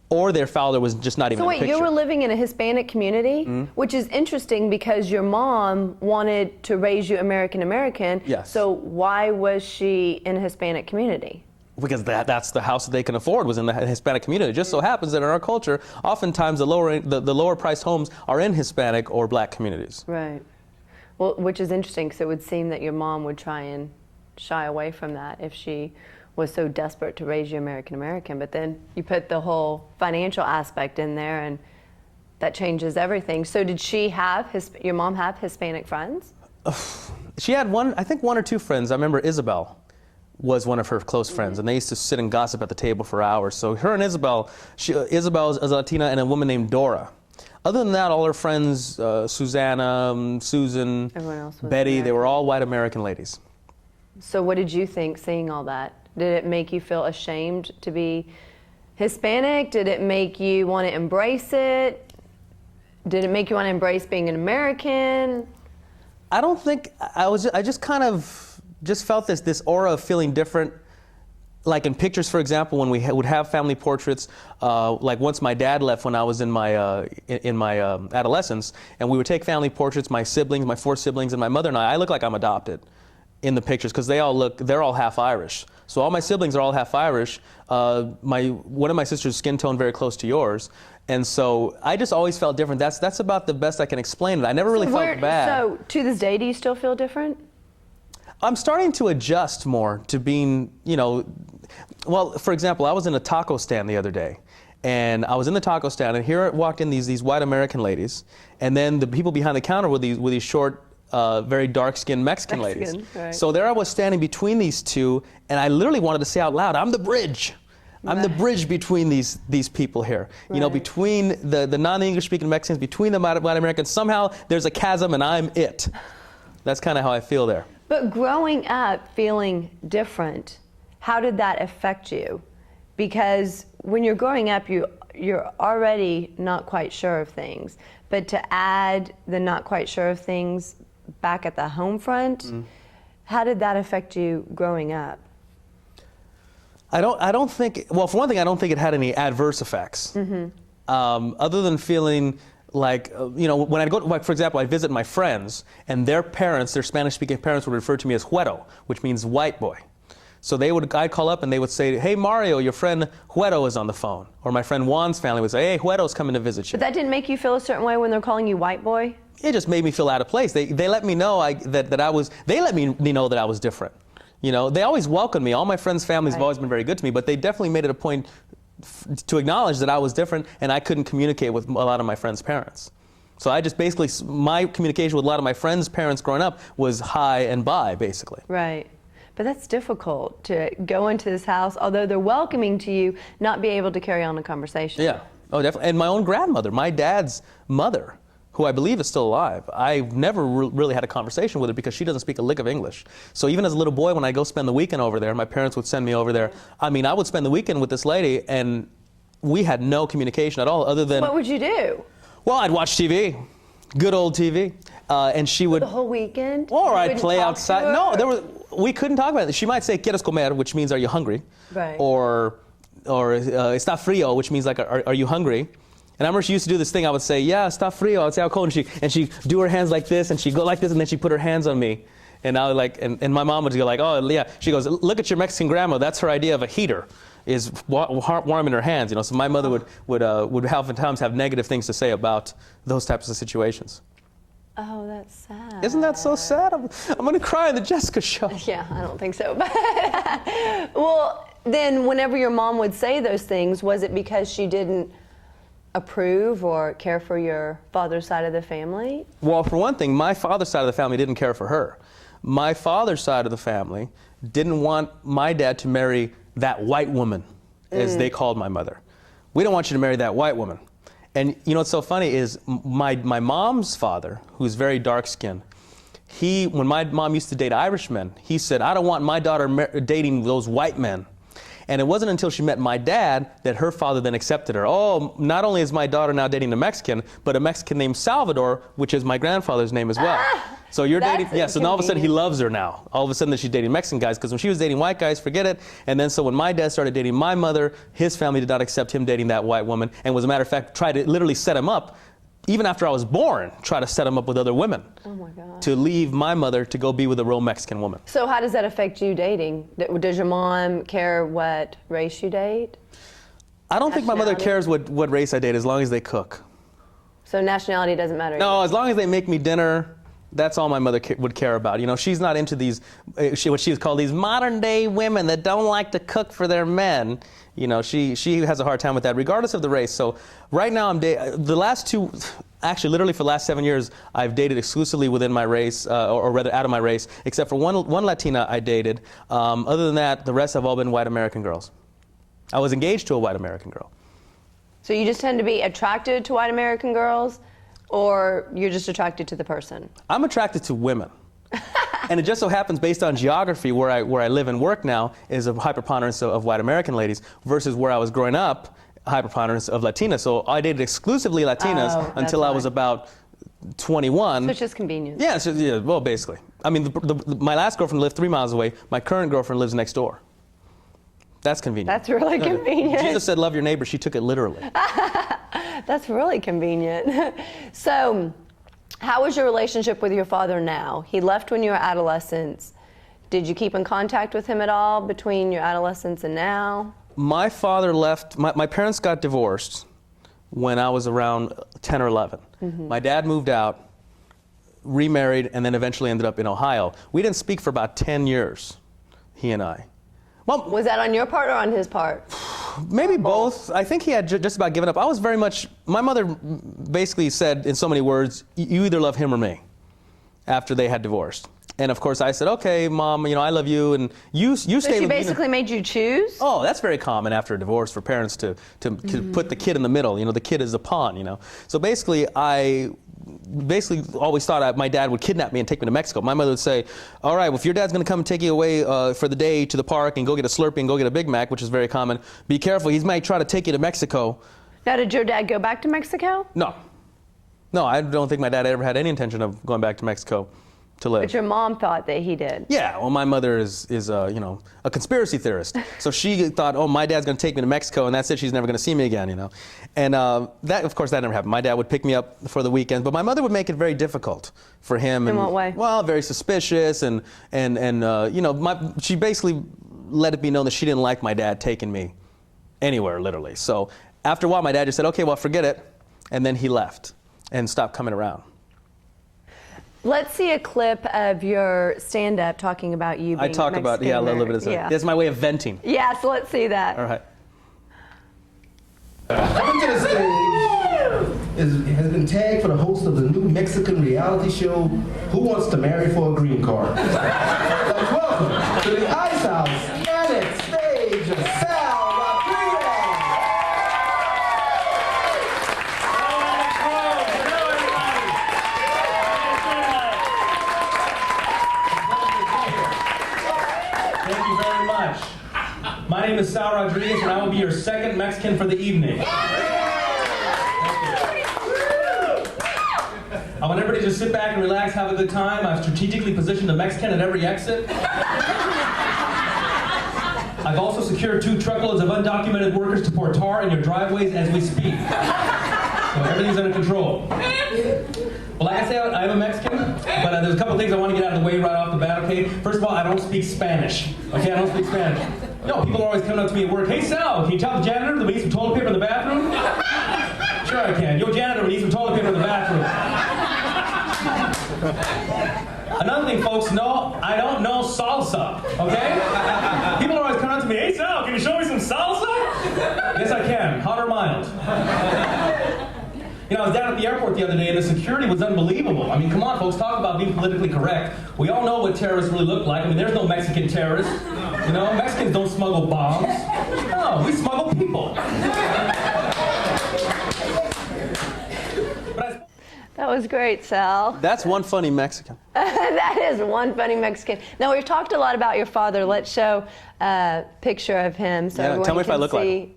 or their father was just not even in the picture. So wait, you were living in a Hispanic community, which is interesting because your mom wanted to raise you American. Yes. So why was she in a Hispanic community? Because that's the house that they can afford, was in the Hispanic community. It just so happens that in our culture, oftentimes the lower priced homes are in Hispanic or black communities. Right. Well, which is interesting because it would seem that your mom would try and shy away from that if she was so desperate to raise you American. But then you put the whole financial aspect in there, and that changes everything. So did your mom have Hispanic friends? She had I think one or two friends. I remember Isabel was one of her close friends, and they used to sit and gossip at the table for hours. So her and Isabel, Isabel is a Latina, and a woman named Dora. Other than that, all her friends, Susanna, Susan, Betty, American. They were all white American ladies. So what did you think seeing all that? Did it make you feel ashamed to be Hispanic? Did it make you want to embrace it? Did it make you want to embrace being an American? I don't think, I just kind of felt this aura of feeling different. Like in pictures, for example, when we would have family portraits, like once my dad left when I was in my adolescence, and we would take family portraits, my siblings, my 4 siblings, and my mother and I look like I'm adopted in the pictures because they're all half Irish. So all my siblings are all half Irish. One of my sister's skin tone very close to yours. And so I just always felt different. That's about the best I can explain it. I never really felt bad. So to this day, do you still feel different? I'm starting to adjust more to being, well, for example, I was in a taco stand the other day. And I was in the taco stand, and here walked in these white American ladies, and then the people behind the counter were these short, very dark-skinned Mexican ladies. Right. So there I was standing between these two, and I literally wanted to say out loud, I'm the bridge. I'm the bridge between these people here. Right. Between the non-English speaking Mexicans, between the white Americans, somehow there's a chasm and I'm it. That's kind of how I feel there. But growing up feeling different, how did that affect you? Because when you're growing up, you're already not quite sure of things. But to add the not quite sure of things back at the home front, how did that affect you growing up? I don't think, well, for one thing, I don't think it had any adverse effects. Other than feeling like, when I go, like, for example, I visit my friends, and their parents, their Spanish-speaking parents, would refer to me as Güero, which means white boy. So I'd call up and they would say, hey, Mario, your friend Güero is on the phone. Or my friend Juan's family would say, hey, Güero's coming to visit you. But that didn't make you feel a certain way when they're calling you white boy? It just made me feel out of place. They let me know they let me know that I was different. They always welcomed me. All my friends' families have always been very good to me, but they definitely made it a point to acknowledge that I was different and I couldn't communicate with a lot of my friends' parents. So I just basically, my communication with a lot of my friends' parents growing up was hi and bye, basically. Right. But that's difficult to go into this house, although they're welcoming to you, not be able to carry on a conversation. Yeah. Oh, definitely. And my own grandmother, my dad's mother, who I believe is still alive, I've never really had a conversation with her because she doesn't speak a lick of English. So even as a little boy, when I go spend the weekend over there, my parents would send me over there. I mean, I would spend the weekend with this lady, and we had no communication at all other than... What would you do? Well, I'd watch TV, good old TV, and she would... The whole weekend? Or I'd play outside. No, we couldn't talk about it. She might say, ¿Quieres comer?, which means, are you hungry? Right. Or está frío, which means, like, are you hungry? And I remember she used to do this thing. I would say, yeah, está frío. I would say, how cold? And she'd do her hands like this, and she'd go like this, and then she'd put her hands on me. And I would and my mom would go like, oh, yeah. She goes, look at your Mexican grandma. That's her idea of a heater, is warming her hands. So my mother would oftentimes have negative things to say about those types of situations. Oh, that's sad. Isn't that so sad? I'm going to cry on the Jessica show. Yeah, I don't think so. Well, then whenever your mom would say those things, was it because she didn't approve or care for your father's side of the family? Well, for one thing, my father's side of the family didn't care for her. My father's side of the family didn't want my dad to marry that white woman, as they called my mother. We don't want you to marry that white woman. And what's so funny is my mom's father, who's very dark-skinned, when my mom used to date Irishmen, he said, I don't want my daughter dating those white men. And it wasn't until she met my dad that her father then accepted her. Oh, not only is my daughter now dating a Mexican, but a Mexican named Salvador, which is my grandfather's name as well. So you're That's dating, yeah, so now all of a sudden he convenient. loves her now. All of a sudden that she's dating Mexican guys, because when she was dating white guys, forget it. And then so when my dad started dating my mother, his family did not accept him dating that white woman, and was a matter of fact, tried to literally set him up, even after I was born, try to set him up with other women. Oh my God. To leave my mother to go be with a real Mexican woman. So how does that affect you dating? Does your mom care what race you date? I don't think my mother Nationality? cares what race I date, as long as they cook. So nationality doesn't matter? No, as long as they make me dinner, that's all my mother would care about. You know, she's not into these, what she would call these modern day women that don't like to cook for their men. You know, she has a hard time with that, regardless of the race. So right now the last two, actually literally for the last 7 years, I've dated exclusively within my race, or rather out of my race, except for one Latina I dated. Other than that, the rest have all been white American girls. I was engaged to a white American girl. So you just tend to be attracted to white American girls, or you're just attracted to the person? I'm attracted to women. And it just so happens, based on geography, where I live and work now, is a high preponderance of white American ladies, versus where I was growing up, a high preponderance of Latinas. So I dated exclusively Latinas until I was about 21. So it's just convenience. Yeah, yeah, well, basically. I mean, my last girlfriend lived 3 miles away. My current girlfriend lives next door. That's convenient. That's really convenient. Jesus said, love your neighbor. She took it literally. That's really convenient. So, how is your relationship with your father now? He left when you were adolescents. Did you keep in contact with him at all between your adolescence and now? My father left, my parents got divorced when I was around 10 or 11. My dad moved out, remarried, and then eventually ended up in Ohio. We didn't speak for about 10 years, he and I. Well, Was that on your part or on his part? maybe both. I think he had just about given up. I was very much, my mother basically said in so many words, you either love him or me, after they had divorced. And of course I said, okay, Mom, you know, I love you, and you stay So she with me. basically made you choose? Oh, that's very common after a divorce for parents to put the kid in the middle. You know, the kid is a pawn, you know. So basically, I always thought my dad would kidnap me and take me to Mexico. My mother would say, all right, well, if your dad's going to come and take you away for the day to the park and go get a Slurpee and go get a Big Mac, which is very common, be careful. He might try to take you to Mexico. Now, did your dad go back to Mexico? No. No, I don't think my dad ever had any intention of going back to Mexico to live. But your mom thought that he did. Yeah, well, my mother is you know, a conspiracy theorist. So she thought, oh, my dad's going to take me to Mexico, and that's it. She's never going to see me again, you know. And that, of course, that never happened. My dad would pick me up for the weekend, but my mother would make it very difficult for him. In what way? Well, very suspicious, and you know, she basically let it be known that she didn't like my dad taking me anywhere, literally. So after a while, my dad just said, okay, well, forget it, and then he left and stopped coming around. Let's see a clip of your stand-up talking about you being I talk about, yeah, a little bit of that. Yeah. That's my way of venting. Yeah, so let's see that. All right. Coming to the stage has been tagged for the host of the new Mexican reality show, Who Wants to Marry for a Green Card? Welcome to the Ice House, Manic Stage, Sal Rodriguez. Thank you very much. My name is Sal Rodriguez, and I will be your second Mexican for the evening. I want everybody to just sit back and relax, have a good time. I've strategically positioned a Mexican at every exit. I've also secured 2 truckloads of undocumented workers to pour tar in your driveways as we speak. So everything's under control. Well, like I said, I'm a Mexican, but there's a couple things I want to get out of the way right off the bat, okay? First of all, I don't speak Spanish, okay? I don't speak Spanish. No, people are always coming up to me at work, hey Sal, can you tell the janitor that we need some toilet paper in the bathroom? Sure I can. Yo, janitor, we need some toilet paper in the bathroom. Another thing, folks, no, I don't know salsa, okay? People are always coming up to me, hey Sal, can you show me some salsa? Yes, I can, hot or mild. You know, I was down at the airport the other day, and the security was unbelievable. I mean, come on, folks, talk about being politically correct. We all know what terrorists really look like. I mean, there's no Mexican terrorists. You know, Mexicans don't smuggle bombs. No, we smuggle people. That was great, Sal. That's one funny Mexican. That is one funny Mexican. Now, we've talked a lot about your father. Let's show a picture of him so Yeah, everyone tell me if can I look like see. him.